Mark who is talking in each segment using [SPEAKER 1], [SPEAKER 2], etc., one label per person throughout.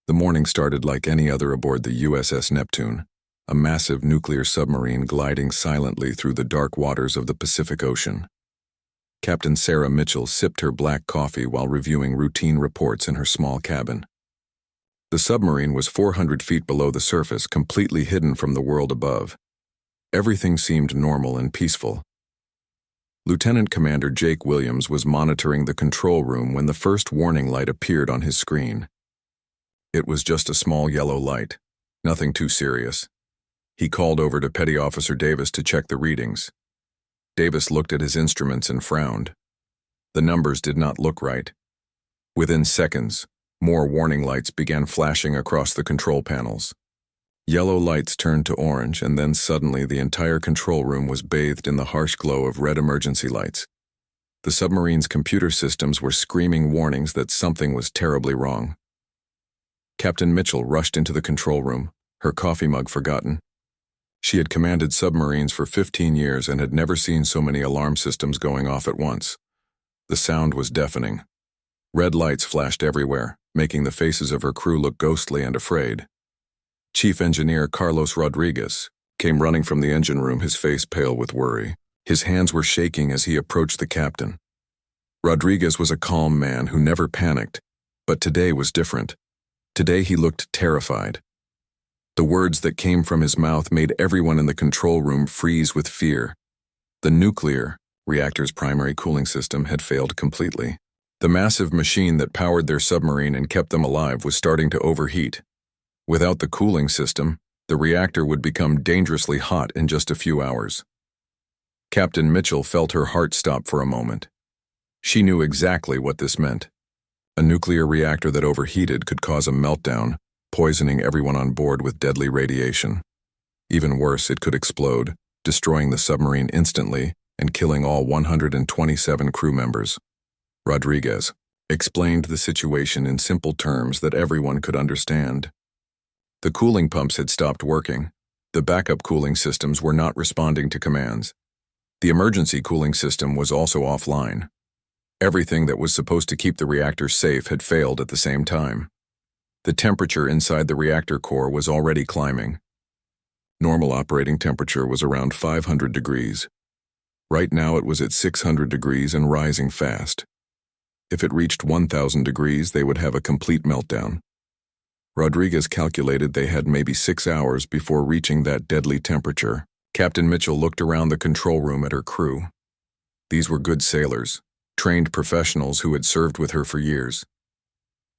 [SPEAKER 1] The morning started like any other aboard the USS Neptune, a massive nuclear submarine gliding silently through the dark waters of the Pacific Ocean. Captain Sarah Mitchell sipped her black coffee while reviewing routine reports in her small cabin. The submarine was 400 feet below the surface, completely hidden from the world above. Everything seemed normal and peaceful. Lieutenant Commander Jake Williams was monitoring the control room when the first warning light appeared on his screen. It was just a small yellow light, nothing too serious. He called over to Petty Officer Davis to check the readings. Davis looked at his instruments and frowned. The numbers did not look right. Within seconds, more warning lights began flashing across the control panels. Yellow lights turned to orange, and then suddenly the entire control room was bathed in the harsh glow of red emergency lights. The submarine's computer systems were screaming warnings that something was terribly wrong. Captain Mitchell rushed into the control room, her coffee mug forgotten. She had commanded submarines for 15 years and had never seen so many alarm systems going off at once. The sound was deafening. Red lights flashed everywhere, making the faces of her crew look ghostly and afraid. Chief Engineer Carlos Rodriguez came running from the engine room, his face pale with worry. His hands were shaking as he approached the captain. Rodriguez was a calm man who never panicked, but today was different. Today he looked terrified. The words that came from his mouth made everyone in the control room freeze with fear. The nuclear reactor's primary cooling system had failed completely. The massive machine that powered their submarine and kept them alive was starting to overheat. Without the cooling system, the reactor would become dangerously hot in just a few hours. Captain Mitchell felt her heart stop for a moment. She knew exactly what this meant. A nuclear reactor that overheated could cause a meltdown, poisoning everyone on board with deadly radiation. Even worse, it could explode, destroying the submarine instantly and killing all 127 crew members. Rodriguez explained the situation in simple terms that everyone could understand. The cooling pumps had stopped working. The backup cooling systems were not responding to commands. The emergency cooling system was also offline. Everything that was supposed to keep the reactor safe had failed at the same time. The temperature inside the reactor core was already climbing. Normal operating temperature was around 500 degrees. Right now it was at 600 degrees and rising fast. If it reached 1,000 degrees, they would have a complete meltdown. Rodriguez calculated they had maybe 6 hours before reaching that deadly temperature. Captain Mitchell looked around the control room at her crew. These were good sailors, trained professionals who had served with her for years.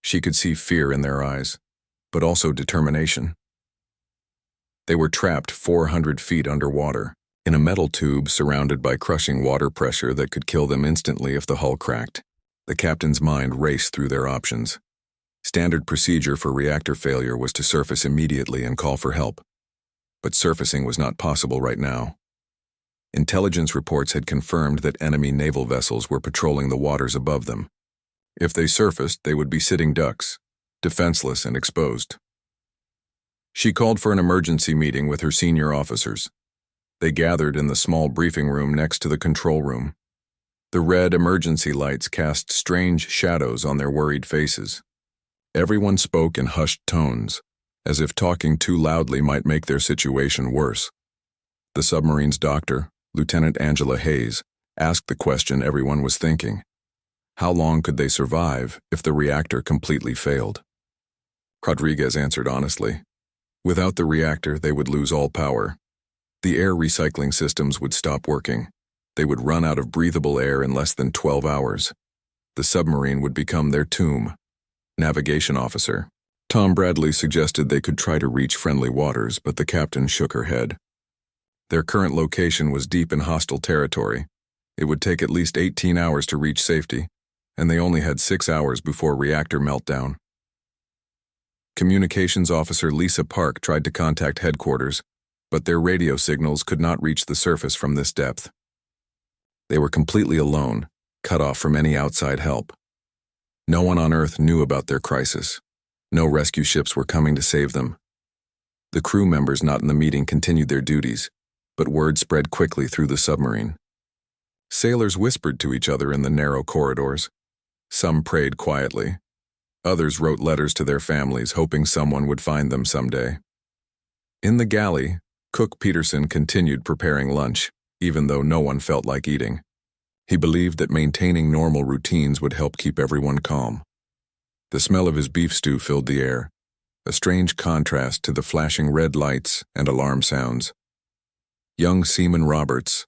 [SPEAKER 1] She could see fear in their eyes, but also determination. They were trapped 400 feet underwater, in a metal tube surrounded by crushing water pressure that could kill them instantly if the hull cracked. The captain's mind raced through their options. Standard procedure for reactor failure was to surface immediately and call for help. But surfacing was not possible right now. Intelligence reports had confirmed that enemy naval vessels were patrolling the waters above them. If they surfaced, they would be sitting ducks, defenseless and exposed. She called for an emergency meeting with her senior officers. They gathered in the small briefing room next to the control room. The red emergency lights cast strange shadows on their worried faces. Everyone spoke in hushed tones, as if talking too loudly might make their situation worse. The submarine's doctor, Lieutenant Angela Hayes, asked the question everyone was thinking. How long could they survive if the reactor completely failed? Rodriguez answered honestly. Without the reactor, they would lose all power. The air recycling systems would stop working. They would run out of breathable air in less than 12 hours. The submarine would become their tomb. Navigation officer Tom Bradley suggested they could try to reach friendly waters, but the captain shook her head. Their current location was deep in hostile territory. It would take at least 18 hours to reach safety, and they only had 6 hours before reactor meltdown. Communications officer Lisa Park tried to contact headquarters, but their radio signals could not reach the surface from this depth. They were completely alone, cut off from any outside help. No one on Earth knew about their crisis. No rescue ships were coming to save them. The crew members not in the meeting continued their duties, but word spread quickly through the submarine. Sailors whispered to each other in the narrow corridors. Some prayed quietly. Others wrote letters to their families, hoping someone would find them someday. In the galley, Cook Peterson continued preparing lunch, even though no one felt like eating. He believed that maintaining normal routines would help keep everyone calm. The smell of his beef stew filled the air, a strange contrast to the flashing red lights and alarm sounds. Young Seaman Roberts,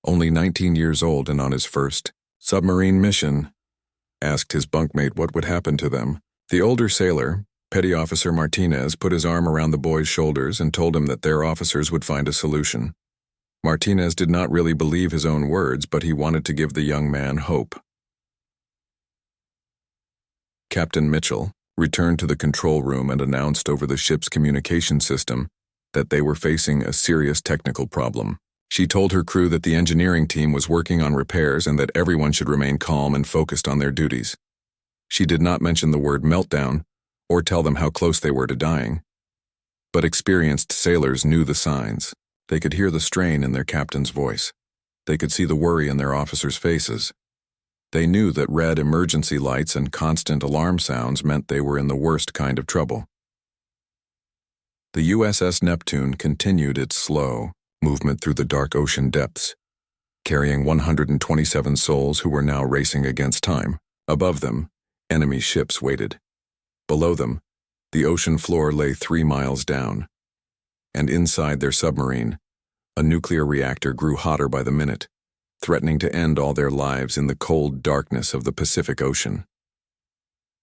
[SPEAKER 1] only 19 years old and on his first submarine mission, asked his bunkmate what would happen to them. The older sailor, Petty Officer Martinez, put his arm around the boy's shoulders and told him that their officers would find a solution. Martinez did not really believe his own words, but he wanted to give the young man hope. Captain Mitchell returned to the control room and announced over the ship's communication system that they were facing a serious technical problem. She told her crew that the engineering team was working on repairs and that everyone should remain calm and focused on their duties. She did not mention the word meltdown or tell them how close they were to dying. But experienced sailors knew the signs. They could hear the strain in their captain's voice. They could see the worry in their officers' faces. They knew that red emergency lights and constant alarm sounds meant they were in the worst kind of trouble. The USS Neptune continued its slow movement through the dark ocean depths, carrying 127 souls who were now racing against time. Above them, enemy ships waited. Below them, the ocean floor lay 3 miles down. And inside their submarine, a nuclear reactor grew hotter by the minute, threatening to end all their lives in the cold darkness of the Pacific Ocean.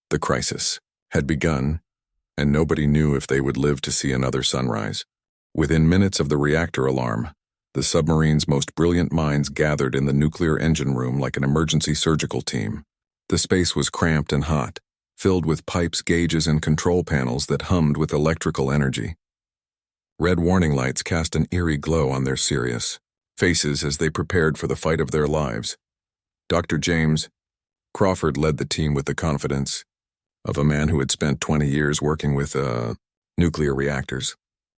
[SPEAKER 1] The crisis had begun, and nobody knew if they would live to see another sunrise. Within minutes of the reactor alarm, the submarine's most brilliant minds gathered in the nuclear engine room like an emergency surgical team. The space was cramped and hot, filled with pipes, gauges, and control panels that hummed with electrical energy. Red warning lights cast an eerie glow on their serious faces as they prepared for the fight of their lives. Dr. James Crawford led the team with the confidence of a man who had spent 20 years working with nuclear reactors.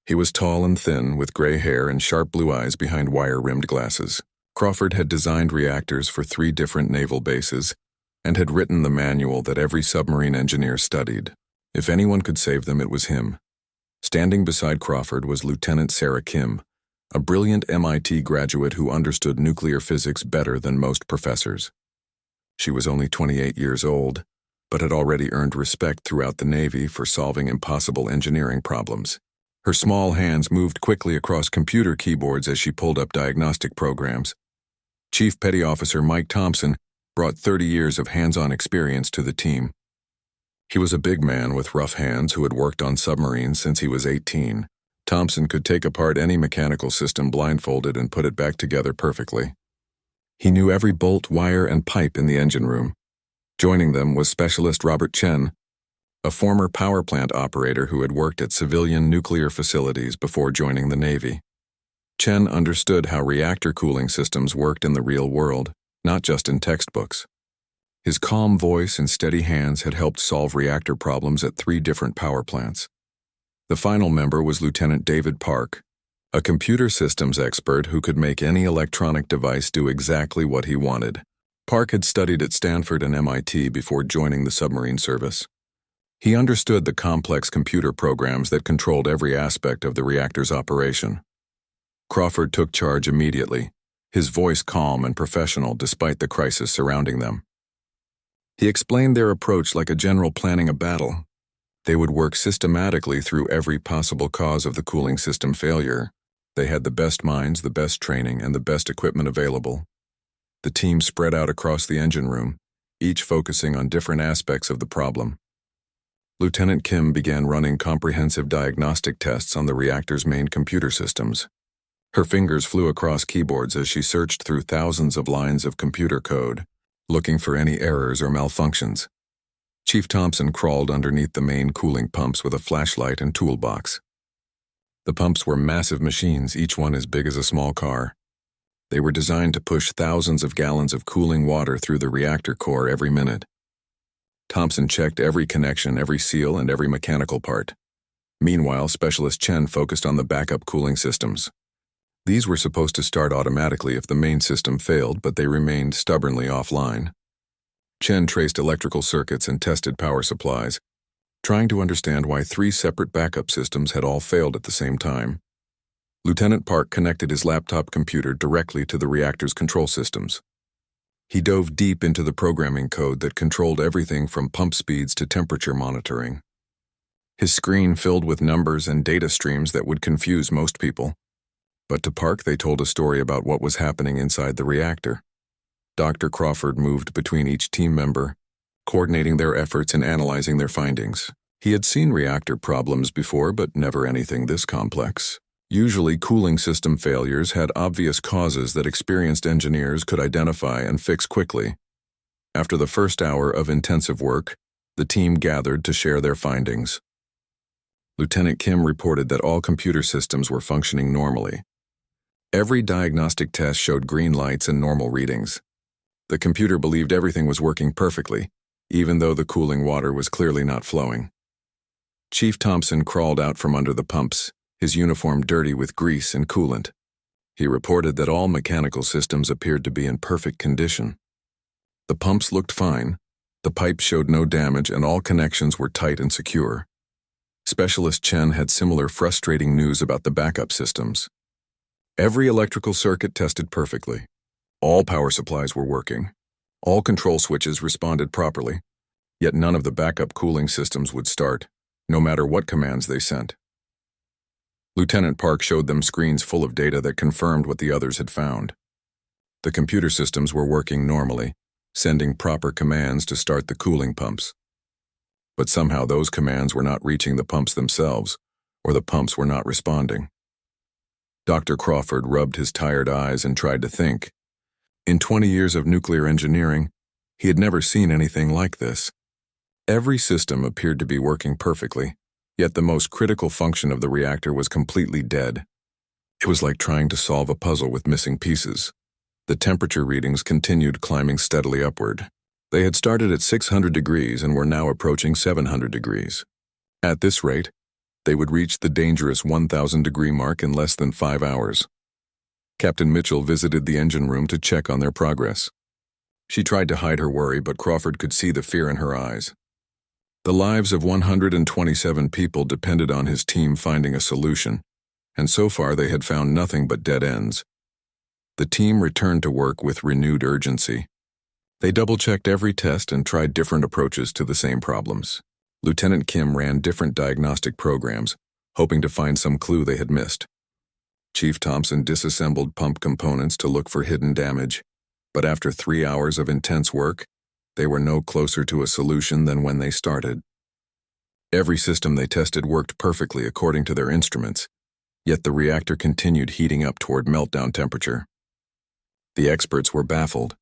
[SPEAKER 1] He was tall and thin, with gray hair and sharp blue eyes behind wire-rimmed glasses. Crawford had designed reactors for 3 different naval bases and had written the manual that every submarine engineer studied. If anyone could save them, it was him. Standing beside Crawford was Lieutenant Sarah Kim, a brilliant MIT graduate who understood nuclear physics better than most professors. She was only 28 years old, but had already earned respect throughout the Navy for solving impossible engineering problems. Her small hands moved quickly across computer keyboards as she pulled up diagnostic programs. Chief Petty Officer Mike Thompson brought 30 years of hands-on experience to the team. He was a big man with rough hands who had worked on submarines since he was 18. Thompson could take apart any mechanical system blindfolded and put it back together perfectly. He knew every bolt, wire, and pipe in the engine room. Joining them was specialist Robert Chen, a former power plant operator who had worked at civilian nuclear facilities before joining the Navy. Chen understood how reactor cooling systems worked in the real world, not just in textbooks. His calm voice and steady hands had helped solve reactor problems at 3 different power plants. The final member was Lieutenant David Park, a computer systems expert who could make any electronic device do exactly what he wanted. Park had studied at Stanford and MIT before joining the submarine service. He understood the complex computer programs that controlled every aspect of the reactor's operation. Crawford took charge immediately, his voice calm and professional despite the crisis surrounding them. He explained their approach like a general planning a battle. They would work systematically through every possible cause of the cooling system failure. They had the best minds, the best training, and the best equipment available. The team spread out across the engine room, each focusing on different aspects of the problem. Lieutenant Kim began running comprehensive diagnostic tests on the reactor's main computer systems. Her fingers flew across keyboards as she searched through thousands of lines of computer code, looking for any errors or malfunctions. Chief Thompson crawled underneath the main cooling pumps with a flashlight and toolbox. The pumps were massive machines, each one as big as a small car. They were designed to push thousands of gallons of cooling water through the reactor core every minute. Thompson checked every connection, every seal, and every mechanical part. Meanwhile, Specialist Chen focused on the backup cooling systems. These were supposed to start automatically if the main system failed, but they remained stubbornly offline. Chen traced electrical circuits and tested power supplies, trying to understand why 3 separate backup systems had all failed at the same time. Lieutenant Park connected his laptop computer directly to the reactor's control systems. He dove deep into the programming code that controlled everything from pump speeds to temperature monitoring. His screen filled with numbers and data streams that would confuse most people. But to Park, they told a story about what was happening inside the reactor. Dr. Crawford moved between each team member, coordinating their efforts and analyzing their findings. He had seen reactor problems before, but never anything this complex. Usually, cooling system failures had obvious causes that experienced engineers could identify and fix quickly. After the first hour of intensive work, the team gathered to share their findings. Lieutenant Kim reported that all computer systems were functioning normally. Every diagnostic test showed green lights and normal readings. The computer believed everything was working perfectly, even though the cooling water was clearly not flowing. Chief Thompson crawled out from under the pumps, his uniform dirty with grease and coolant. He reported that all mechanical systems appeared to be in perfect condition. The pumps looked fine, the pipes showed no damage, and all connections were tight and secure. Specialist Chen had similar frustrating news about the backup systems. Every electrical circuit tested perfectly. All power supplies were working. All control switches responded properly, yet none of the backup cooling systems would start, no matter what commands they sent. Lieutenant Park showed them screens full of data that confirmed what the others had found. The computer systems were working normally, sending proper commands to start the cooling pumps. But somehow those commands were not reaching the pumps themselves, or the pumps were not responding. Dr. Crawford rubbed his tired eyes and tried to think. In 20 years of nuclear engineering, he had never seen anything like this. Every system appeared to be working perfectly, yet the most critical function of the reactor was completely dead. It was like trying to solve a puzzle with missing pieces. The temperature readings continued climbing steadily upward. They had started at 600 degrees and were now approaching 700 degrees. At this rate, they would reach the dangerous 1,000-degree mark in less than 5 hours. Captain Mitchell visited the engine room to check on their progress. She tried to hide her worry, but Crawford could see the fear in her eyes. The lives of 127 people depended on his team finding a solution, and so far they had found nothing but dead ends. The team returned to work with renewed urgency. They double-checked every test and tried different approaches to the same problems. Lieutenant Kim ran different diagnostic programs, hoping to find some clue they had missed. Chief Thompson disassembled pump components to look for hidden damage, but after 3 hours of intense work, they were no closer to a solution than when they started. Every system they tested worked perfectly according to their instruments, yet the reactor continued heating up toward meltdown temperature. The experts were baffled,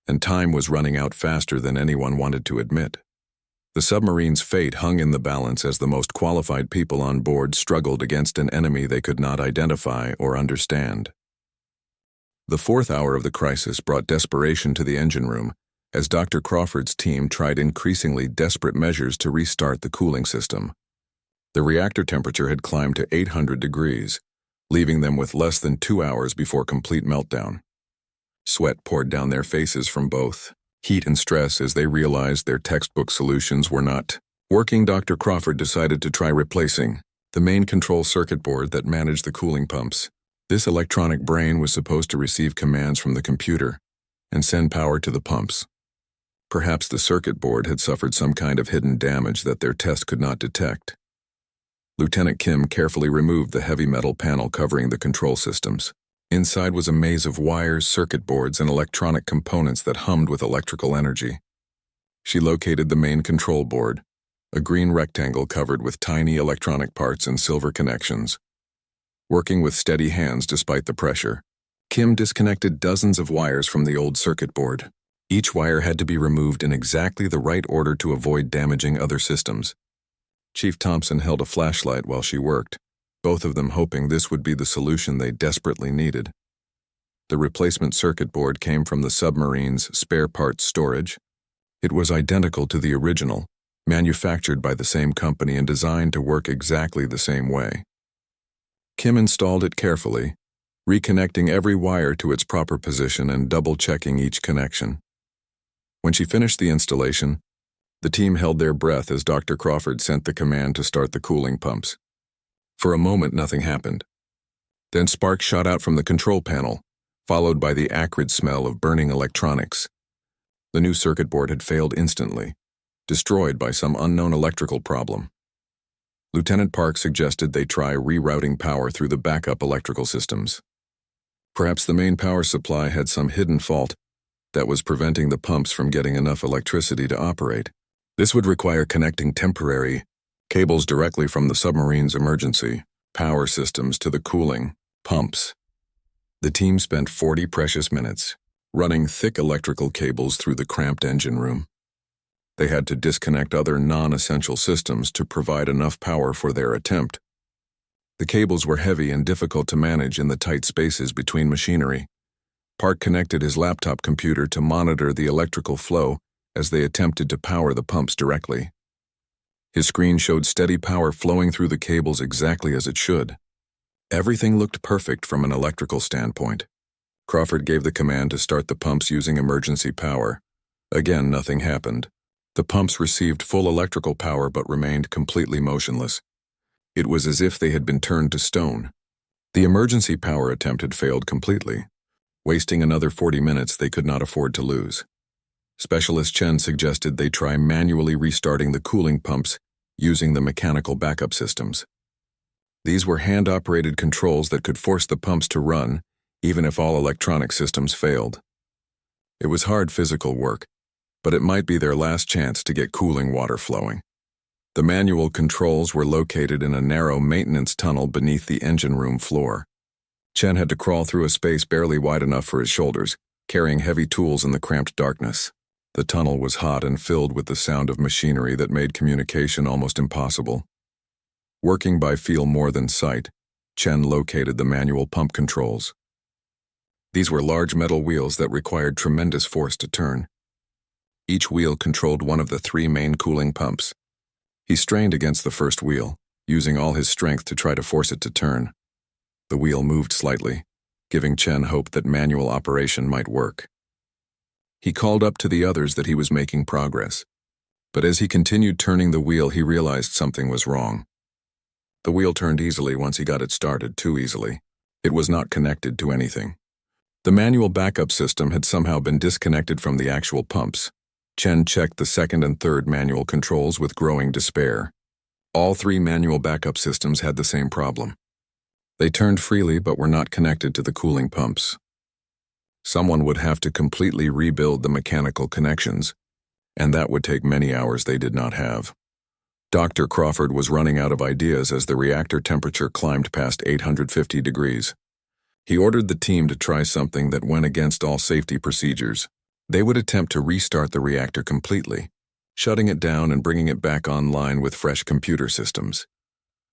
[SPEAKER 1] and time was running out faster than anyone wanted to admit. The submarine's fate hung in the balance as the most qualified people on board struggled against an enemy they could not identify or understand. The 4th hour of the crisis brought desperation to the engine room as Dr. Crawford's team tried increasingly desperate measures to restart the cooling system. The reactor temperature had climbed to 800 degrees, leaving them with less than 2 hours before complete meltdown. Sweat poured down their faces from both heat and stress as they realized their textbook solutions were not working. Dr. Crawford decided to try replacing the main control circuit board that managed the cooling pumps. This electronic brain was supposed to receive commands from the computer and send power to the pumps. Perhaps the circuit board had suffered some kind of hidden damage that their test could not detect. Lieutenant Kim carefully removed the heavy metal panel covering the control systems. Inside was a maze of wires, circuit boards, and electronic components that hummed with electrical energy. She located the main control board, a green rectangle covered with tiny electronic parts and silver connections. Working with steady hands despite the pressure, Kim disconnected dozens of wires from the old circuit board. Each wire had to be removed in exactly the right order to avoid damaging other systems. Chief Thompson held a flashlight while she worked, both of them hoping this would be the solution they desperately needed. The replacement circuit board came from the submarine's spare parts storage. It was identical to the original, manufactured by the same company and designed to work exactly the same way. Kim installed it carefully, reconnecting every wire to its proper position and double-checking each connection. When she finished the installation, the team held their breath as Dr. Crawford sent the command to start the cooling pumps. For a moment, nothing happened. Then sparks shot out from the control panel, followed by the acrid smell of burning electronics. The new circuit board had failed instantly, destroyed by some unknown electrical problem. Lieutenant Park suggested they try rerouting power through the backup electrical systems. Perhaps the main power supply had some hidden fault that was preventing the pumps from getting enough electricity to operate. This would require connecting temporary cables directly from the submarine's emergency power systems to the cooling pumps. The team spent 40 precious minutes running thick electrical cables through the cramped engine room. They had to disconnect other non-essential systems to provide enough power for their attempt. The cables were heavy and difficult to manage in the tight spaces between machinery. Park connected his laptop computer to monitor the electrical flow as they attempted to power the pumps directly. His screen showed steady power flowing through the cables exactly as it should. Everything looked perfect from an electrical standpoint. Crawford gave the command to start the pumps using emergency power. Again, nothing happened. The pumps received full electrical power but remained completely motionless. It was as if they had been turned to stone. The emergency power attempt had failed completely. Wasting another 40 minutes they could not afford to lose. Specialist Chen suggested they try manually restarting the cooling pumps using the mechanical backup systems. These were hand-operated controls that could force the pumps to run, even if all electronic systems failed. It was hard physical work, but it might be their last chance to get cooling water flowing. The manual controls were located in a narrow maintenance tunnel beneath the engine room floor. Chen had to crawl through a space barely wide enough for his shoulders, carrying heavy tools in the cramped darkness. The tunnel was hot and filled with the sound of machinery that made communication almost impossible. Working by feel more than sight, Chen located the manual pump controls. These were large metal wheels that required tremendous force to turn. Each wheel controlled one of the 3 main cooling pumps. He strained against the first wheel, using all his strength to try to force it to turn. The wheel moved slightly, giving Chen hope that manual operation might work. He called up to the others that he was making progress. But as he continued turning the wheel, he realized something was wrong. The wheel turned easily once he got it started, too easily. It was not connected to anything. The manual backup system had somehow been disconnected from the actual pumps. Chen checked the second and third manual controls with growing despair. All 3 manual backup systems had the same problem. They turned freely but were not connected to the cooling pumps. Someone would have to completely rebuild the mechanical connections, and that would take many hours they did not have. Dr. Crawford was running out of ideas as the reactor temperature climbed past 850 degrees. He ordered the team to try something that went against all safety procedures. They would attempt to restart the reactor completely, shutting it down and bringing it back online with fresh computer systems.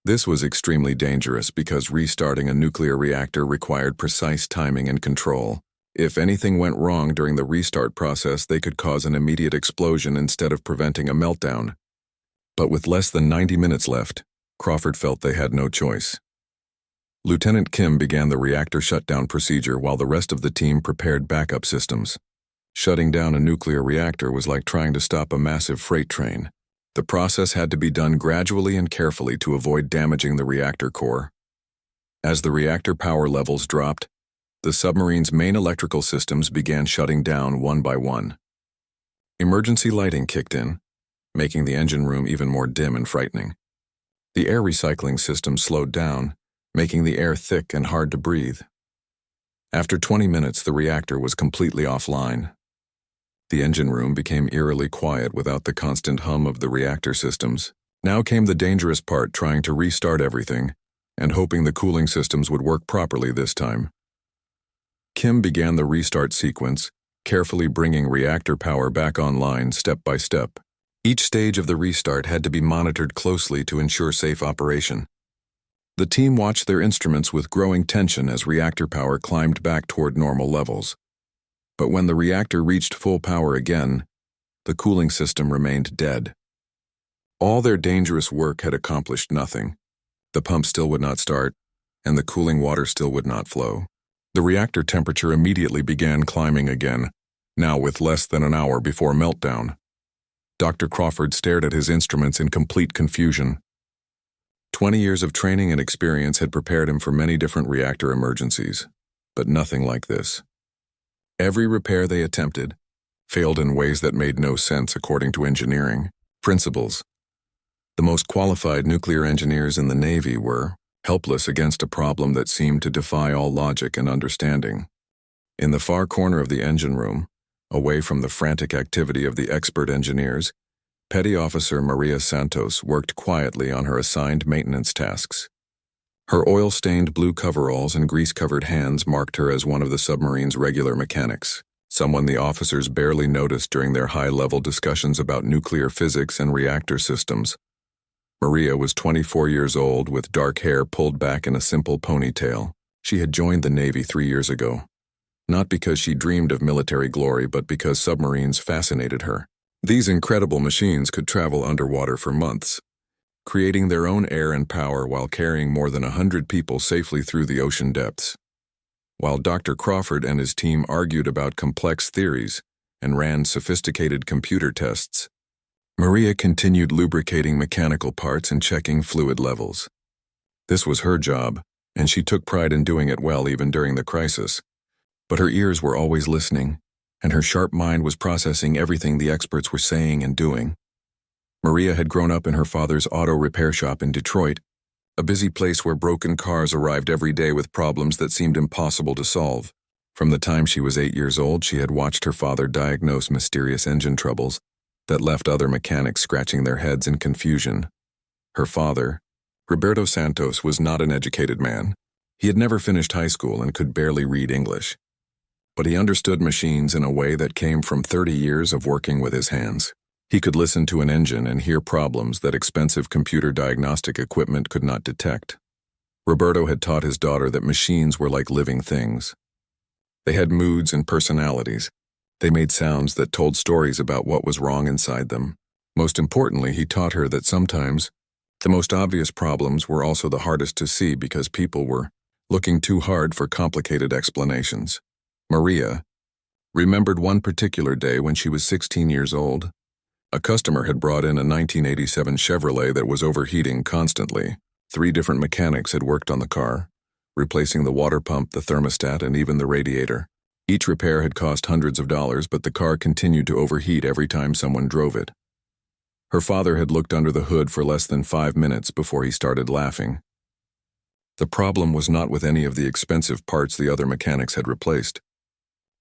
[SPEAKER 1] This was extremely dangerous because restarting a nuclear reactor required precise timing and control. If anything went wrong during the restart process, they could cause an immediate explosion instead of preventing a meltdown. But with less than 90 minutes left, Crawford felt they had no choice. Lieutenant Kim began the reactor shutdown procedure while the rest of the team prepared backup systems. Shutting down a nuclear reactor was like trying to stop a massive freight train. The process had to be done gradually and carefully to avoid damaging the reactor core. As the reactor power levels dropped, the submarine's main electrical systems began shutting down one by one. Emergency lighting kicked in, making the engine room even more dim and frightening. The air recycling system slowed down, making the air thick and hard to breathe. After 20 minutes, the reactor was completely offline. The engine room became eerily quiet without the constant hum of the reactor systems. Now came the dangerous part, trying to restart everything and hoping the cooling systems would work properly this time. Kim began the restart sequence, carefully bringing reactor power back online step by step. Each stage of the restart had to be monitored closely to ensure safe operation. The team watched their instruments with growing tension as reactor power climbed back toward normal levels. But when the reactor reached full power again, the cooling system remained dead. All their dangerous work had accomplished nothing. The pump still would not start, and the cooling water still would not flow. The reactor temperature immediately began climbing again, now with less than an hour before meltdown. Dr. Crawford stared at his instruments in complete confusion. 20 years of training and experience had prepared him for many different reactor emergencies, but nothing like this. Every repair they attempted failed in ways that made no sense according to engineering principles. The most qualified nuclear engineers in the Navy were helpless against a problem that seemed to defy all logic and understanding. In the far corner of the engine room, away from the frantic activity of the expert engineers, Petty Officer Maria Santos worked quietly on her assigned maintenance tasks. Her oil-stained blue coveralls and grease-covered hands marked her as one of the submarine's regular mechanics, someone the officers barely noticed during their high-level discussions about nuclear physics and reactor systems. Maria was 24 years old with dark hair pulled back in a simple ponytail. She had joined the Navy 3 years ago, not because she dreamed of military glory, but because submarines fascinated her. These incredible machines could travel underwater for months, creating their own air and power while carrying more than 100 people safely through the ocean depths. While Dr. Crawford and his team argued about complex theories and ran sophisticated computer tests, Maria continued lubricating mechanical parts and checking fluid levels. This was her job, and she took pride in doing it well even during the crisis. But her ears were always listening, and her sharp mind was processing everything the experts were saying and doing. Maria had grown up in her father's auto repair shop in Detroit, a busy place where broken cars arrived every day with problems that seemed impossible to solve. From the time she was 8 years old, she had watched her father diagnose mysterious engine troubles that left other mechanics scratching their heads in confusion. Her father, Roberto Santos, was not an educated man. He had never finished high school and could barely read English. But he understood machines in a way that came from 30 years of working with his hands. He could listen to an engine and hear problems that expensive computer diagnostic equipment could not detect. Roberto had taught his daughter that machines were like living things. They had moods and personalities. They made sounds that told stories about what was wrong inside them. Most importantly, he taught her that sometimes the most obvious problems were also the hardest to see because people were looking too hard for complicated explanations. Maria remembered one particular day when she was 16 years old. A customer had brought in a 1987 Chevrolet that was overheating constantly. 3 different mechanics had worked on the car, replacing the water pump, the thermostat, and even the radiator. Each repair had cost hundreds of dollars, but the car continued to overheat every time someone drove it. Her father had looked under the hood for less than 5 minutes before he started laughing. The problem was not with any of the expensive parts the other mechanics had replaced.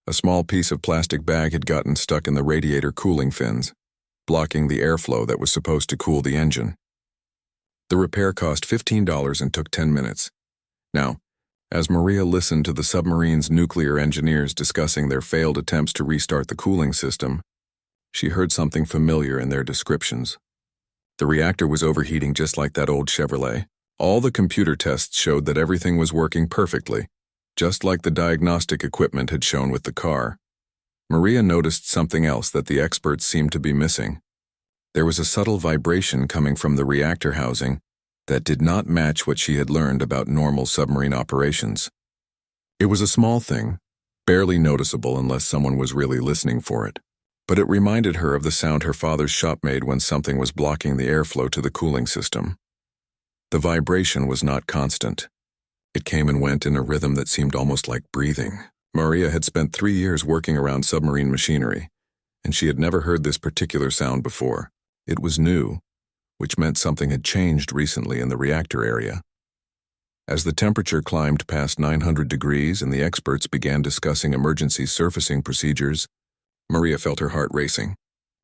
[SPEAKER 1] A small piece of plastic bag had gotten stuck in the radiator cooling fins, blocking the airflow that was supposed to cool the engine. The repair cost $15 and took 10 minutes. Now, as Maria listened to the submarine's nuclear engineers discussing their failed attempts to restart the cooling system, she heard something familiar in their descriptions. The reactor was overheating just like that old Chevrolet. All the computer tests showed that everything was working perfectly, just like the diagnostic equipment had shown with the car. Maria noticed something else that the experts seemed to be missing. There was a subtle vibration coming from the reactor housing that did not match what she had learned about normal submarine operations. It was a small thing, barely noticeable unless someone was really listening for it, but it reminded her of the sound her father's shop made when something was blocking the airflow to the cooling system. The vibration was not constant. It came and went in a rhythm that seemed almost like breathing. Maria had spent 3 years working around submarine machinery, and she had never heard this particular sound before. It was new, which meant something had changed recently in the reactor area. As the temperature climbed past 900 degrees and the experts began discussing emergency surfacing procedures, Maria felt her heart racing.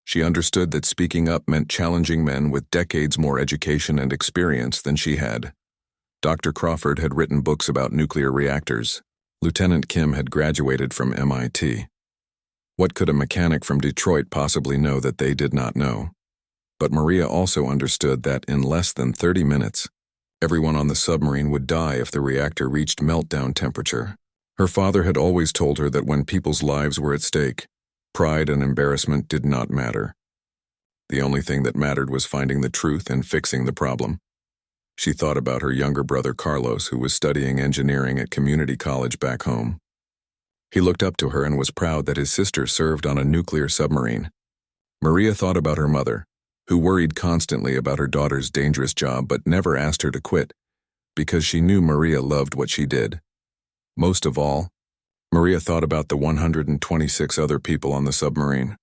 [SPEAKER 1] She understood that speaking up meant challenging men with decades more education and experience than she had. Dr. Crawford had written books about nuclear reactors. Lieutenant Kim had graduated from MIT. What could a mechanic from Detroit possibly know that they did not know? But Maria also understood that in less than 30 minutes, everyone on the submarine would die if the reactor reached meltdown temperature. Her father had always told her that when people's lives were at stake, pride and embarrassment did not matter. The only thing that mattered was finding the truth and fixing the problem. She thought about her younger brother Carlos, who was studying engineering at community college back home. He looked up to her and was proud that his sister served on a nuclear submarine. Maria thought about her mother, who worried constantly about her daughter's dangerous job but never asked her to quit, because she knew Maria loved what she did. Most of all, Maria thought about the 126 other people on the submarine.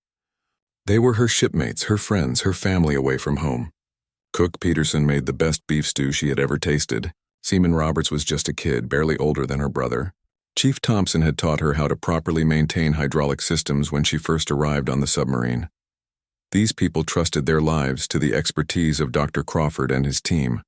[SPEAKER 1] They were her shipmates, her friends, her family away from home. Cook Peterson made the best beef stew she had ever tasted. Seaman Roberts was just a kid, barely older than her brother. Chief Thompson had taught her how to properly maintain hydraulic systems when she first arrived on the submarine. These people trusted their lives to the expertise of Dr. Crawford and his team.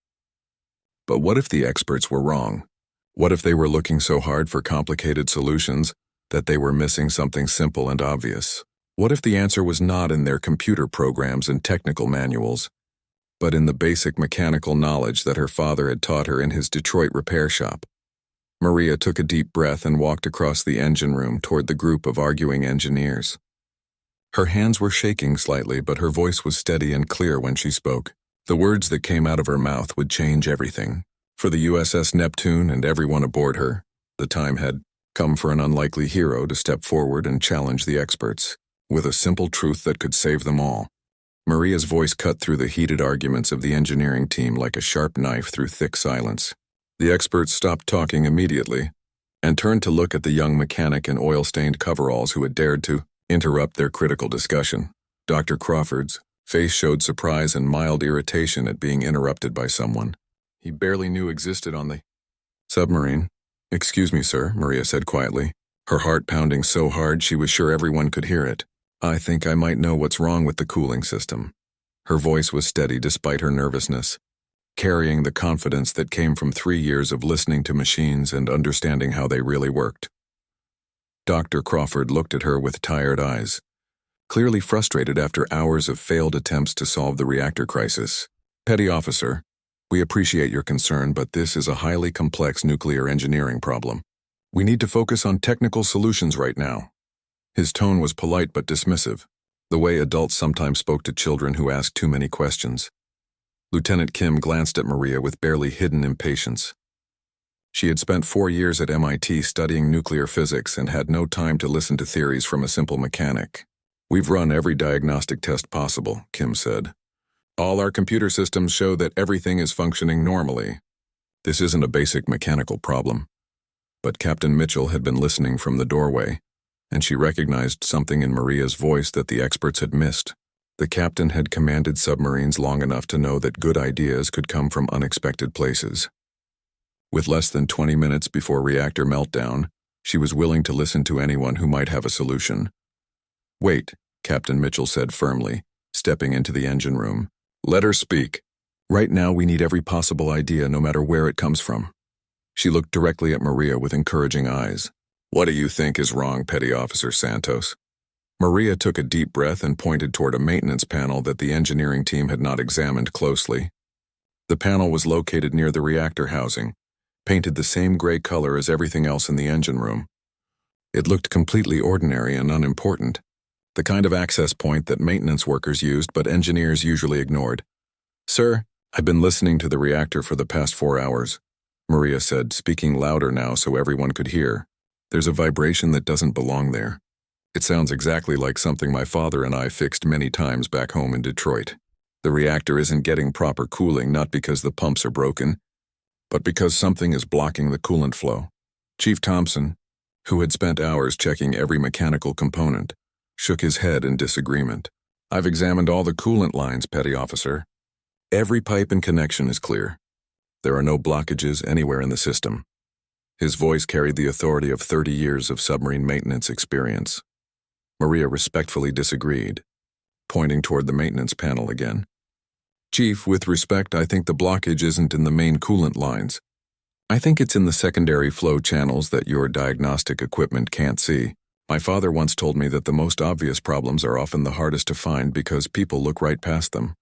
[SPEAKER 1] But what if the experts were wrong? What if they were looking so hard for complicated solutions that they were missing something simple and obvious? What if the answer was not in their computer programs and technical manuals, but in the basic mechanical knowledge that her father had taught her in his Detroit repair shop? Maria took a deep breath and walked across the engine room toward the group of arguing engineers. Her hands were shaking slightly, but her voice was steady and clear when she spoke. The words that came out of her mouth would change everything. For the USS Neptune and everyone aboard her, the time had come for an unlikely hero to step forward and challenge the experts, with a simple truth that could save them all. Maria's voice cut through the heated arguments of the engineering team like a sharp knife through thick silence. The experts stopped talking immediately and turned to look at the young mechanic in oil-stained coveralls who had dared to interrupt their critical discussion. Dr. Crawford's face showed surprise and mild irritation at being interrupted by someone he barely knew existed on the submarine. "Excuse me, sir," Maria said quietly, her heart pounding so hard she was sure everyone could hear it. "I think I might know what's wrong with the cooling system." Her voice was steady despite her nervousness, carrying the confidence that came from 3 years of listening to machines and understanding how they really worked. Dr. Crawford looked at her with tired eyes, clearly frustrated after hours of failed attempts to solve the reactor crisis. "Petty officer, we appreciate your concern, but this is a highly complex nuclear engineering problem. We need to focus on technical solutions right now." His tone was polite but dismissive, the way adults sometimes spoke to children who asked too many questions. Lieutenant Kim glanced at Maria with barely hidden impatience. She had spent 4 years at MIT studying nuclear physics and had no time to listen to theories from a simple mechanic. "We've run every diagnostic test possible," Kim said. "All our computer systems show that everything is functioning normally. This isn't a basic mechanical problem." But Captain Mitchell had been listening from the doorway, and she recognized something in Maria's voice that the experts had missed. The captain had commanded submarines long enough to know that good ideas could come from unexpected places. With less than 20 minutes before reactor meltdown, she was willing to listen to anyone who might have a solution. "Wait," Captain Mitchell said firmly, stepping into the engine room. "Let her speak. Right now we need every possible idea, no matter where it comes from." She looked directly at Maria with encouraging eyes. "What do you think is wrong, Petty Officer Santos?" Maria took a deep breath and pointed toward a maintenance panel that the engineering team had not examined closely. The panel was located near the reactor housing, painted the same gray color as everything else in the engine room. It looked completely ordinary and unimportant, the kind of access point that maintenance workers used but engineers usually ignored. "Sir, I've been listening to the reactor for the past 4 hours," Maria said, speaking louder now so everyone could hear. "There's a vibration that doesn't belong there. It sounds exactly like something my father and I fixed many times back home in Detroit. The reactor isn't getting proper cooling, not because the pumps are broken, but because something is blocking the coolant flow." Chief Thompson, who had spent hours checking every mechanical component, shook his head in disagreement. "I've examined all the coolant lines, Petty Officer. Every pipe and connection is clear. There are no blockages anywhere in the system." His voice carried the authority of 30 years of submarine maintenance experience. Maria respectfully disagreed, pointing toward the maintenance panel again. "Chief, with respect, I think the blockage isn't in the main coolant lines. I think it's in the secondary flow channels that your diagnostic equipment can't see. My father once told me that the most obvious problems are often the hardest to find because people look right past them."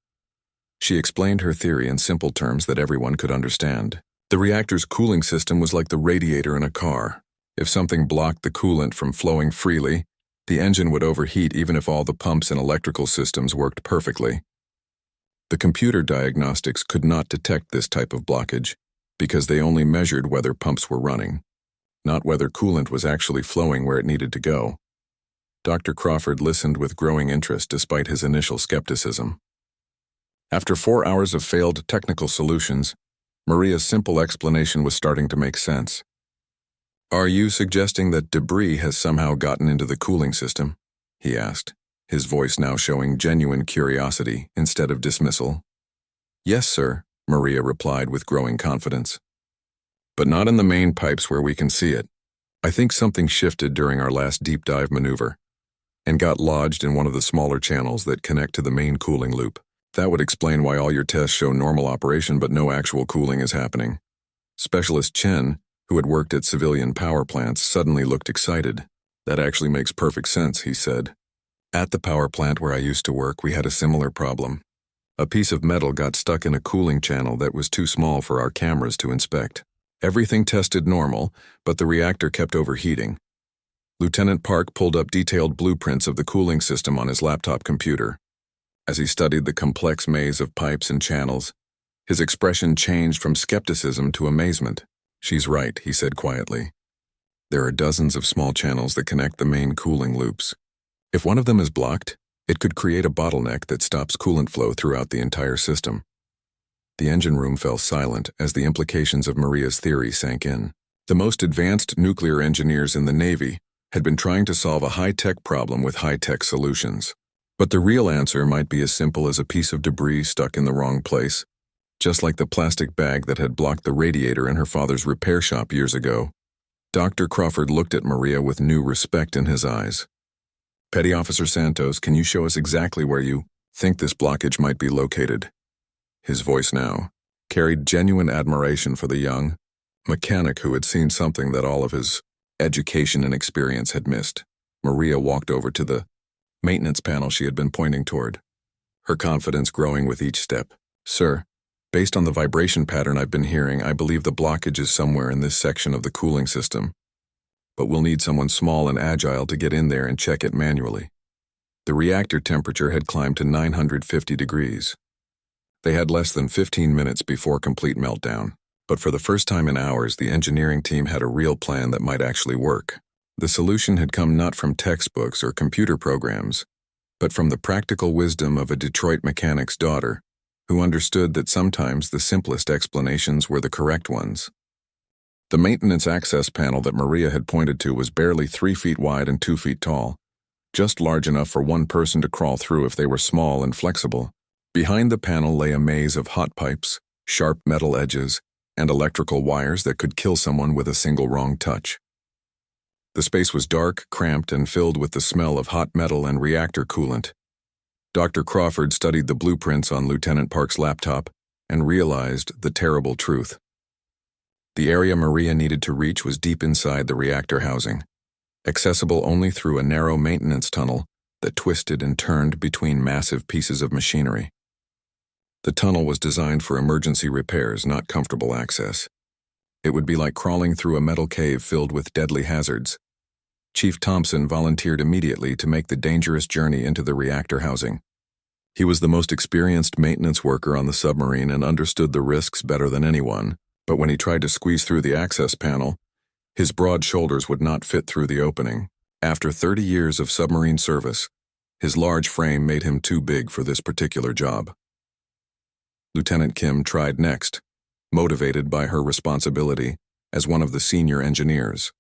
[SPEAKER 1] She explained her theory in simple terms that everyone could understand. The reactor's cooling system was like the radiator in a car. If something blocked the coolant from flowing freely, the engine would overheat even if all the pumps and electrical systems worked perfectly. The computer diagnostics could not detect this type of blockage because they only measured whether pumps were running. not whether coolant was actually flowing where it needed to go. Dr. Crawford listened with growing interest despite his initial skepticism. After 4 hours of failed technical solutions, Maria's simple explanation was starting to make sense. "Are you suggesting that debris has somehow gotten into the cooling system?" he asked, his voice now showing genuine curiosity instead of dismissal. "Yes, sir," Maria replied with growing confidence. "But not in the main pipes where we can see it. I think something shifted during our last deep dive maneuver and got lodged in one of the smaller channels that connect to the main cooling loop. That would explain why all your tests show normal operation but no actual cooling is happening." Specialist Chen, who had worked at civilian power plants, suddenly looked excited. "That actually makes perfect sense," he said. "At the power plant where I used to work, we had a similar problem. A piece of metal got stuck in a cooling channel that was too small for our cameras to inspect. Everything tested normal, but the reactor kept overheating." Lieutenant Park pulled up detailed blueprints of the cooling system on his laptop computer. As he studied the complex maze of pipes and channels, his expression changed from skepticism to amazement. "She's right," he said quietly. "There are dozens of small channels that connect the main cooling loops. If one of them is blocked, it could create a bottleneck that stops coolant flow throughout the entire system." The engine room fell silent as the implications of Maria's theory sank in. The most advanced nuclear engineers in the Navy had been trying to solve a high-tech problem with high-tech solutions. But the real answer might be as simple as a piece of debris stuck in the wrong place, just like the plastic bag that had blocked the radiator in her father's repair shop years ago. Dr. Crawford looked at Maria with new respect in his eyes. "Petty Officer Santos, can you show us exactly where you think this blockage might be located?" His voice now carried genuine admiration for the young mechanic who had seen something that all of his education and experience had missed. Maria walked over to the maintenance panel she had been pointing toward, her confidence growing with each step. "Sir, based on the vibration pattern I've been hearing, I believe the blockage is somewhere in this section of the cooling system. But we'll need someone small and agile to get in there and check it manually." The reactor temperature had climbed to 950 degrees. They had less than 15 minutes before complete meltdown, but for the first time in hours, the engineering team had a real plan that might actually work. The solution had come not from textbooks or computer programs, but from the practical wisdom of a Detroit mechanic's daughter, who understood that sometimes the simplest explanations were the correct ones. The maintenance access panel that Maria had pointed to was barely 3 feet wide and 2 feet tall, just large enough for one person to crawl through if they were small and flexible. Behind the panel lay a maze of hot pipes, sharp metal edges, and electrical wires that could kill someone with a single wrong touch. The space was dark, cramped, and filled with the smell of hot metal and reactor coolant. Dr. Crawford studied the blueprints on Lieutenant Park's laptop and realized the terrible truth. The area Maria needed to reach was deep inside the reactor housing, accessible only through a narrow maintenance tunnel that twisted and turned between massive pieces of machinery. The tunnel was designed for emergency repairs, not comfortable access. It would be like crawling through a metal cave filled with deadly hazards. Chief Thompson volunteered immediately to make the dangerous journey into the reactor housing. He was the most experienced maintenance worker on the submarine and understood the risks better than anyone, but when he tried to squeeze through the access panel, his broad shoulders would not fit through the opening. After 30 years of submarine service, his large frame made him too big for this particular job. Lieutenant Kim tried next, motivated by her responsibility as one of the senior engineers.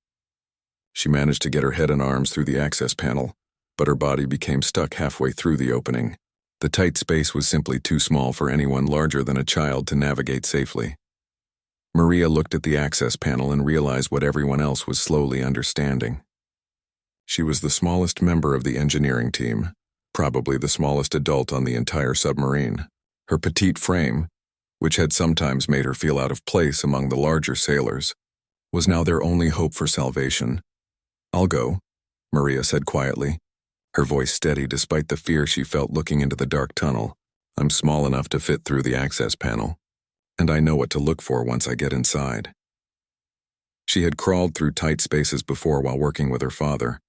[SPEAKER 1] She managed to get her head and arms through the access panel, but her body became stuck halfway through the opening. The tight space was simply too small for anyone larger than a child to navigate safely. Maria looked at the access panel and realized what everyone else was slowly understanding. She was the smallest member of the engineering team, probably the smallest adult on the entire submarine. Her petite frame, which had sometimes made her feel out of place among the larger sailors, was now their only hope for salvation. "I'll go," Maria said quietly, her voice steady despite the fear she felt looking into the dark tunnel. "I'm small enough to fit through the access panel, and I know what to look for once I get inside." She had crawled through tight spaces before while working with her father,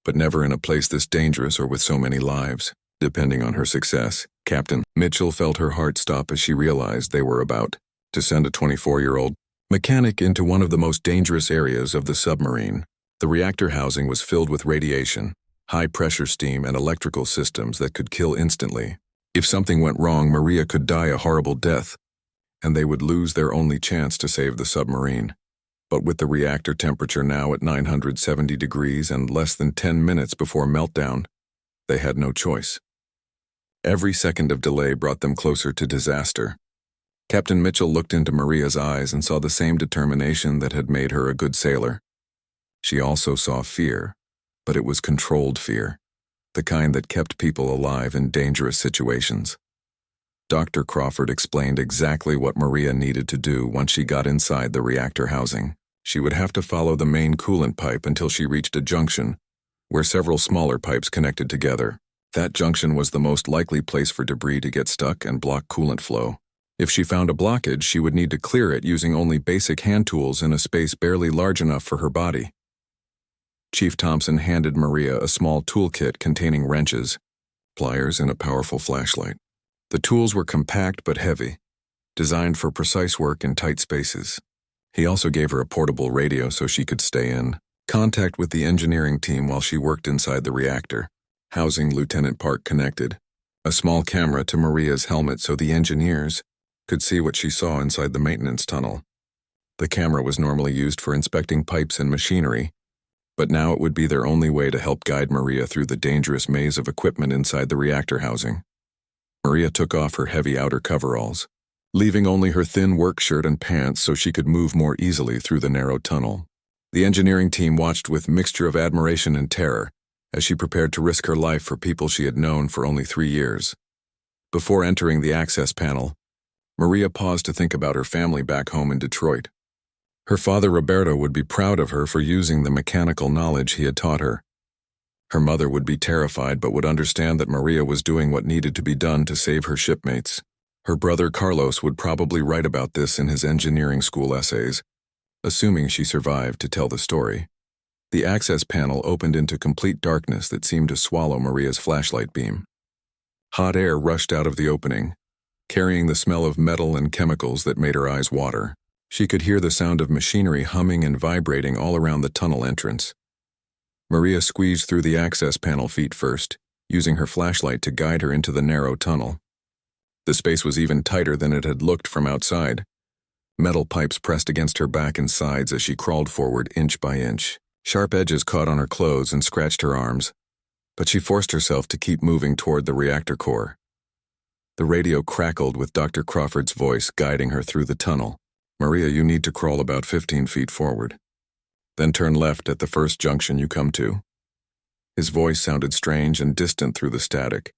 [SPEAKER 1] but never in a place this dangerous or with so many lives depending on her success. Captain Mitchell felt her heart stop as she realized they were about to send a 24-year-old Mechanic into one of the most dangerous areas of the submarine. The reactor housing was filled with radiation, high-pressure steam, and electrical systems that could kill instantly. If something went wrong, Maria could die a horrible death, and they would lose their only chance to save the submarine. But with the reactor temperature now at 970 degrees and less than 10 minutes before meltdown, they had no choice. Every second of delay brought them closer to disaster. Captain Mitchell looked into Maria's eyes and saw the same determination that had made her a good sailor. She also saw fear, but it was controlled fear, the kind that kept people alive in dangerous situations. Dr. Crawford explained exactly what Maria needed to do once she got inside the reactor housing. She would have to follow the main coolant pipe until she reached a junction, where several smaller pipes connected together. That junction was the most likely place for debris to get stuck and block coolant flow. If she found a blockage, she would need to clear it using only basic hand tools in a space barely large enough for her body. Chief Thompson handed Maria a small toolkit containing wrenches, pliers, and a powerful flashlight. The tools were compact but heavy, designed for precise work in tight spaces. He also gave her a portable radio so she could stay in contact with the engineering team while she worked inside the reactor. Housing Lieutenant Park connected a small camera to Maria's helmet so the engineers could see what she saw inside the maintenance tunnel. The camera was normally used for inspecting pipes and machinery, but now it would be their only way to help guide Maria through the dangerous maze of equipment inside the reactor housing. Maria took off her heavy outer coveralls, leaving only her thin work shirt and pants so she could move more easily through the narrow tunnel. The engineering team watched with mixture of admiration and terror as she prepared to risk her life for people she had known for only 3 years. Before entering the access panel, Maria paused to think about her family back home in Detroit. Her father Roberto would be proud of her for using the mechanical knowledge he had taught her. Her mother would be terrified but would understand that Maria was doing what needed to be done to save her shipmates. Her brother Carlos would probably write about this in his engineering school essays, assuming she survived to tell the story. The access panel opened into complete darkness that seemed to swallow Maria's flashlight beam. Hot air rushed out of the opening, carrying the smell of metal and chemicals that made her eyes water. She could hear the sound of machinery humming and vibrating all around the tunnel entrance. Maria squeezed through the access panel feet first, using her flashlight to guide her into the narrow tunnel. The space was even tighter than it had looked from outside. Metal pipes pressed against her back and sides as she crawled forward inch by inch. Sharp edges caught on her clothes and scratched her arms, but she forced herself to keep moving toward the reactor core. The radio crackled with Dr. Crawford's voice guiding her through the tunnel. "Maria, you need to crawl about 15 feet forward. Then turn left at the first junction you come to." His voice sounded strange and distant through the static,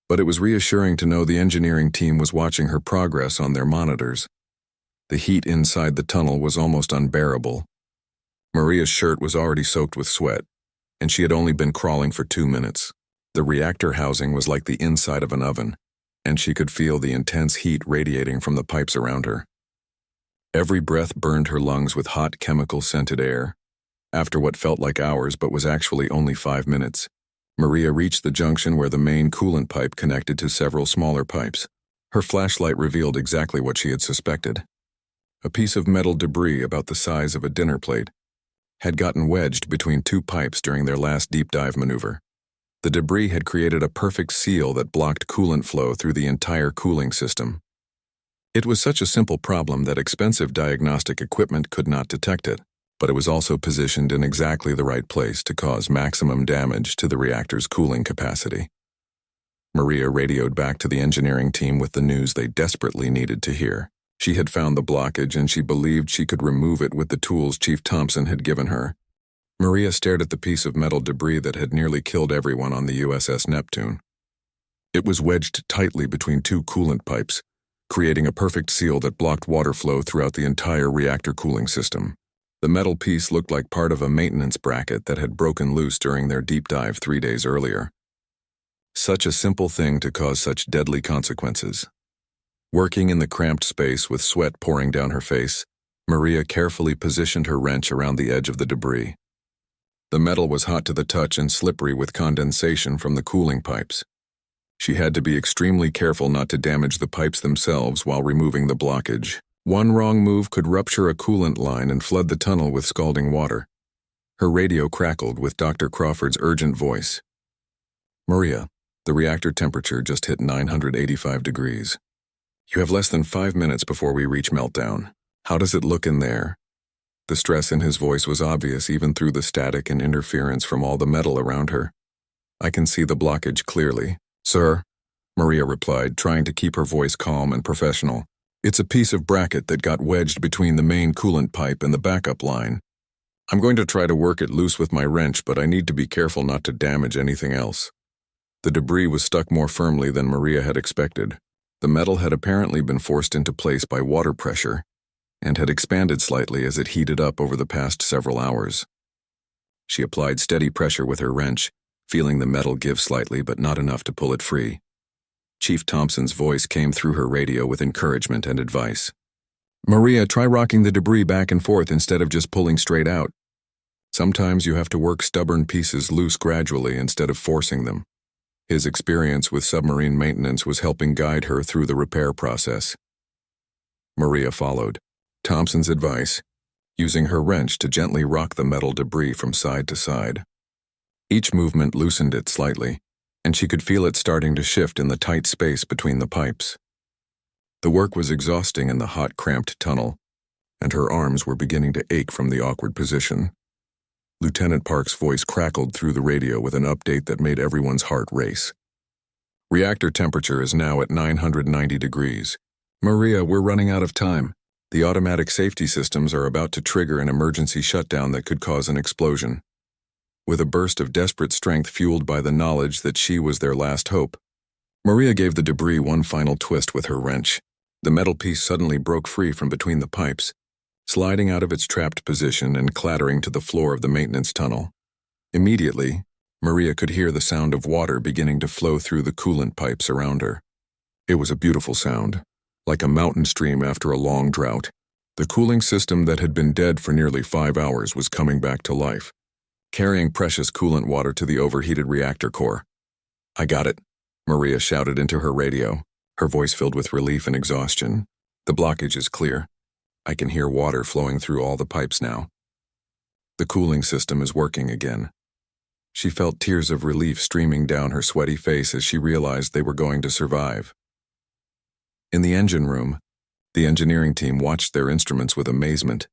[SPEAKER 1] but it was reassuring to know the engineering team was watching her progress on their monitors. The heat inside the tunnel was almost unbearable. Maria's shirt was already soaked with sweat, and she had only been crawling for 2 minutes. The reactor housing was like the inside of an oven, and she could feel the intense heat radiating from the pipes around her. Every breath burned her lungs with hot chemical-scented air. After what felt like hours but was actually only 5 minutes, Maria reached the junction where the main coolant pipe connected to several smaller pipes. Her flashlight revealed exactly what she had suspected. A piece of metal debris about the size of a dinner plate had gotten wedged between 2 pipes during their last deep dive maneuver. The debris had created a perfect seal that blocked coolant flow through the entire cooling system. It was such a simple problem that expensive diagnostic equipment could not detect it, but it was also positioned in exactly the right place to cause maximum damage to the reactor's cooling capacity. Maria radioed back to the engineering team with the news they desperately needed to hear. She had found the blockage and she believed she could remove it with the tools Chief Thompson had given her. Maria stared at the piece of metal debris that had nearly killed everyone on the USS Neptune. It was wedged tightly between 2 coolant pipes, creating a perfect seal that blocked water flow throughout the entire reactor cooling system. The metal piece looked like part of a maintenance bracket that had broken loose during their deep dive 3 days earlier. Such a simple thing to cause such deadly consequences. Working in the cramped space with sweat pouring down her face, Maria carefully positioned her wrench around the edge of the debris. The metal was hot to the touch and slippery with condensation from the cooling pipes. She had to be extremely careful not to damage the pipes themselves while removing the blockage. One wrong move could rupture a coolant line and flood the tunnel with scalding water. Her radio crackled with Dr. Crawford's urgent voice. "Maria, the reactor temperature just hit 985 degrees. You have less than 5 minutes before we reach meltdown. How does it look in there?" The stress in his voice was obvious even through the static and interference from all the metal around her. "I can see the blockage clearly, sir," Maria replied, trying to keep her voice calm and professional. "It's a piece of bracket that got wedged between the main coolant pipe and the backup line. I'm going to try to work it loose with my wrench, but I need to be careful not to damage anything else." The debris was stuck more firmly than Maria had expected. The metal had apparently been forced into place by water pressure and had expanded slightly as it heated up over the past several hours. She applied steady pressure with her wrench, feeling the metal give slightly but not enough to pull it free. Chief Thompson's voice came through her radio with encouragement and advice. "Maria, try rocking the debris back and forth instead of just pulling straight out. Sometimes you have to work stubborn pieces loose gradually instead of forcing them." His experience with submarine maintenance was helping guide her through the repair process. Maria followed Thompson's advice, using her wrench to gently rock the metal debris from side to side. Each movement loosened it slightly, and she could feel it starting to shift in the tight space between the pipes. The work was exhausting in the hot, cramped tunnel, and her arms were beginning to ache from the awkward position. Lieutenant Park's voice crackled through the radio with an update that made everyone's heart race. "Reactor temperature is now at 990 degrees. Maria, we're running out of time. The automatic safety systems are about to trigger an emergency shutdown that could cause an explosion." With a burst of desperate strength fueled by the knowledge that she was their last hope, Maria gave the debris one final twist with her wrench. The metal piece suddenly broke free from between the pipes, sliding out of its trapped position and clattering to the floor of the maintenance tunnel. Immediately, Maria could hear the sound of water beginning to flow through the coolant pipes around her. It was a beautiful sound, like a mountain stream after a long drought. The cooling system that had been dead for nearly 5 hours was coming back to life, carrying precious coolant water to the overheated reactor core. "I got it," Maria shouted into her radio, her voice filled with relief and exhaustion. "The blockage is clear. I can hear water flowing through all the pipes now. The cooling system is working again." She felt tears of relief streaming down her sweaty face as she realized they were going to survive. In the engine room, the engineering team watched their instruments with amazement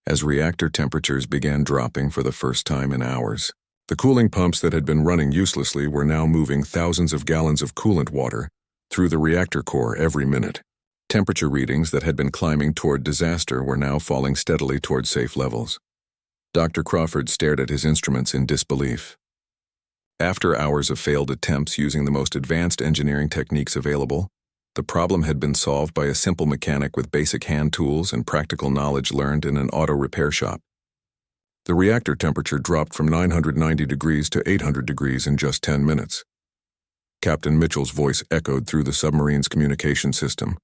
[SPEAKER 1] as reactor temperatures began dropping for the first time in hours. The cooling pumps that had been running uselessly were now moving thousands of gallons of coolant water through the reactor core every minute. Temperature readings that had been climbing toward disaster were now falling steadily toward safe levels. Dr. Crawford stared at his instruments in disbelief. After hours of failed attempts using the most advanced engineering techniques available, the problem had been solved by a simple mechanic with basic hand tools and practical knowledge learned in an auto repair shop. The reactor temperature dropped from 990 degrees to 800 degrees in just 10 minutes. Captain Mitchell's voice echoed through the submarine's communication system,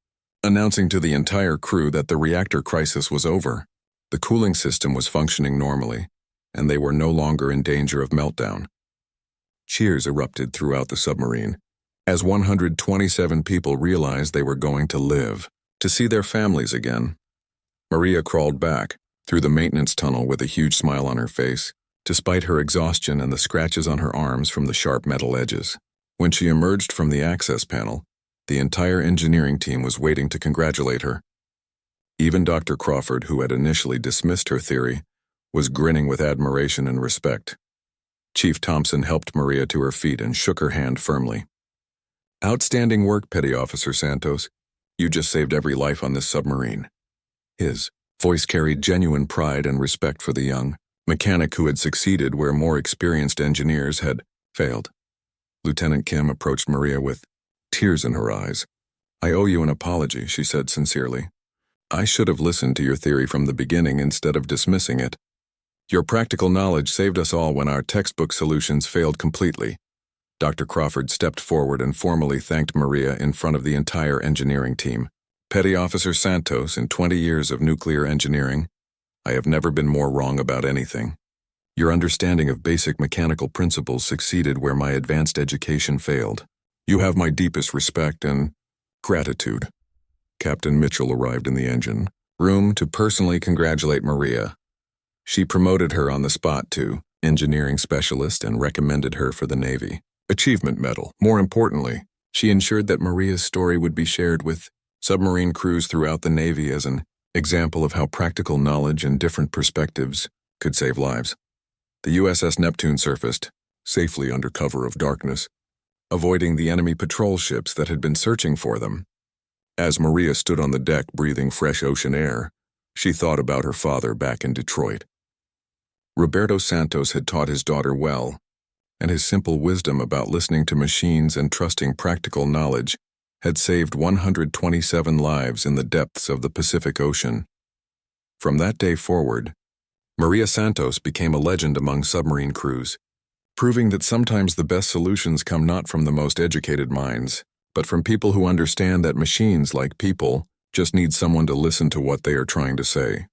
[SPEAKER 1] announcing to the entire crew that the reactor crisis was over. The cooling system was functioning normally, and they were no longer in danger of meltdown. Cheers erupted throughout the submarine, as 127 people realized they were going to live, to see their families again. Maria crawled back through the maintenance tunnel with a huge smile on her face, despite her exhaustion and the scratches on her arms from the sharp metal edges. When she emerged from the access panel, the entire engineering team was waiting to congratulate her. Even Dr. Crawford, who had initially dismissed her theory, was grinning with admiration and respect. Chief Thompson helped Maria to her feet and shook her hand firmly. "Outstanding work, Petty Officer Santos. You just saved every life on this submarine." His voice carried genuine pride and respect for the young mechanic who had succeeded where more experienced engineers had failed. Lieutenant Kim approached Maria with tears in her eyes. "I owe you an apology," she said sincerely. "I should have listened to your theory from the beginning instead of dismissing it. Your practical knowledge saved us all when our textbook solutions failed completely." Dr. Crawford stepped forward and formally thanked Maria in front of the entire engineering team. "Petty Officer Santos, in 20 years of nuclear engineering, I have never been more wrong about anything. Your understanding of basic mechanical principles succeeded where my advanced education failed. You have my deepest respect and gratitude." Captain Mitchell arrived in the engine, room to personally congratulate Maria. She promoted her on the spot to engineering specialist and recommended her for the Navy Achievement Medal. More importantly, she ensured that Maria's story would be shared with submarine crews throughout the Navy as an example of how practical knowledge and different perspectives could save lives. The USS Neptune surfaced, safely under cover of darkness, avoiding the enemy patrol ships that had been searching for them. As Maria stood on the deck breathing fresh ocean air, she thought about her father back in Detroit. Roberto Santos had taught his daughter well, and his simple wisdom about listening to machines and trusting practical knowledge had saved 127 lives in the depths of the Pacific Ocean. From that day forward, Maria Santos became a legend among submarine crews, proving that sometimes the best solutions come not from the most educated minds, but from people who understand that machines, like people, just need someone to listen to what they are trying to say.